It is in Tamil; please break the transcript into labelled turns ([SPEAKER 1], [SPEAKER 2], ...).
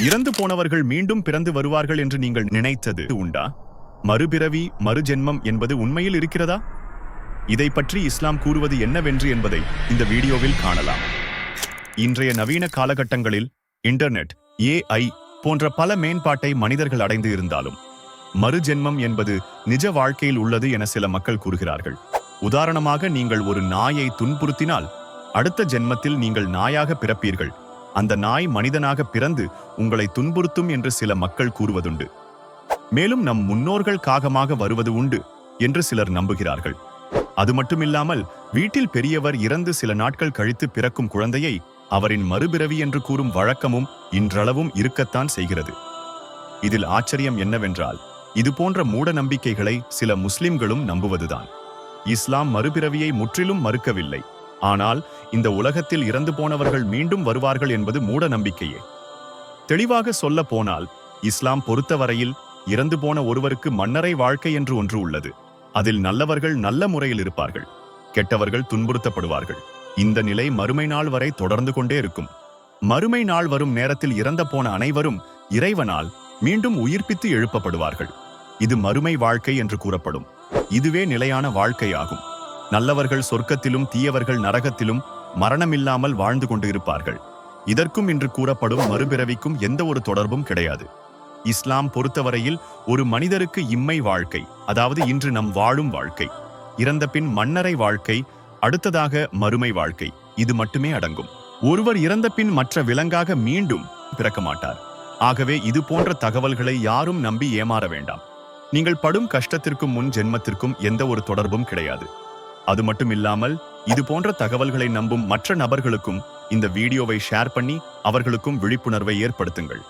[SPEAKER 1] இறந்து போனவர்கள் மீண்டும் பிறந்து வருவார்கள் என்று நீங்கள் நினைத்தது உண்டா? மறுபிறவி, மறுஜென்மம் என்பது உண்மையில் இருக்கிறதா? இதை பற்றி இஸ்லாம் கூறுவது என்னவென்று என்பதை இந்த வீடியோவில் காணலாம். இன்றைய நவீன காலகட்டங்களில் இன்டர்நெட், AI போன்ற பல மேம்பாட்டை மனிதர்கள் அடைந்து இருந்தாலும் மறுஜென்மம் என்பது நிஜ வாழ்க்கையில் உள்ளது என சில மக்கள் கூறுகிறார்கள். உதாரணமாக, நீங்கள் ஒரு நாயை துன்புறுத்தினால் அடுத்த ஜென்மத்தில் நீங்கள் நாயாக பிறப்பீர்கள், அந்த நாய் மனிதனாக பிறந்து உங்களை துன்புறுத்தும் என்று சில மக்கள் கூறுவதுண்டு. மேலும் நம் முன்னோர்கள் காகமாக வருவது உண்டு என்று சிலர் நம்புகிறார்கள். அது மட்டுமில்லாமல், வீட்டில் பெரியவர் இறந்து சில நாட்கள் கழித்து பிறக்கும் குழந்தையை அவரின் மறுபிறவி என்று கூறும் வழக்கமும் இன்றளவும் இருக்கத்தான் செய்கிறது. இதில் ஆச்சரியம் என்னவென்றால், இது போன்ற மூட நம்பிக்கைகளை சில முஸ்லிம்களும் நம்புவதுதான். இஸ்லாம் மறுபிறவியை முற்றிலும் மறுக்கவில்லை. ஆனால் இந்த உலகத்தில் இறந்து போனவர்கள் மீண்டும் வருவார்கள் என்பது மூட நம்பிக்கையே. தெளிவாக சொல்ல போனால், இஸ்லாம் பொறுத்தவரையில் இறந்து போன ஒருவருக்கு மன்னரை வாழ்க்கை என்று ஒன்று உள்ளது. அதில் நல்லவர்கள் நல்ல முறையில் இருப்பார்கள், கெட்டவர்கள் துன்புறுத்தப்படுவார்கள். இந்த நிலை மறுமை நாள் வரை தொடர்ந்து கொண்டே இருக்கும். மறுமை நாள் வரும் நேரத்தில் இறந்த போன அனைவரும் இறைவனால் மீண்டும் உயிர்ப்பித்து எழுப்பப்படுவார்கள். இது மறுமை வாழ்க்கை என்று கூறப்படும். இதுவே நிலையான வாழ்க்கையாகும். நல்லவர்கள் சொர்க்கத்திலும் தீயவர்கள் நரகத்திலும் மரணமில்லாமல் வாழ்ந்து கொண்டு இருப்பார்கள். இதற்கும் இன்று கூறப்படும் மறுபிறவிக்கும் எந்த ஒரு தொடர்பும் கிடையாது. இஸ்லாம் பொறுத்தவரையில் ஒரு மனிதருக்கு இம்மை வாழ்க்கை, அதாவது இன்று நம் வாழும் வாழ்க்கை, இறந்த பின் மன்னரை வாழ்க்கை, அடுத்ததாக மறுமை வாழ்க்கை, இது மட்டுமே அடங்கும். ஒருவர் இறந்த பின் மற்ற விலங்காக மீண்டும் பிறக்க மாட்டார். ஆகவே இது போன்ற தகவல்களை யாரும் நம்பி ஏமாற வேண்டாம். நீங்கள் படும் கஷ்டத்திற்கும் முன் ஜென்மத்திற்கும் எந்த ஒரு தொடர்பும் கிடையாது. அது மட்டுமில்லாமல், இது போன்ற தகவல்களை நம்பும் மற்ற நபர்களுக்கும் இந்த வீடியோவை ஷேர் பண்ணி அவர்களுக்கும் விழிப்புணர்வை ஏற்படுத்துங்கள்.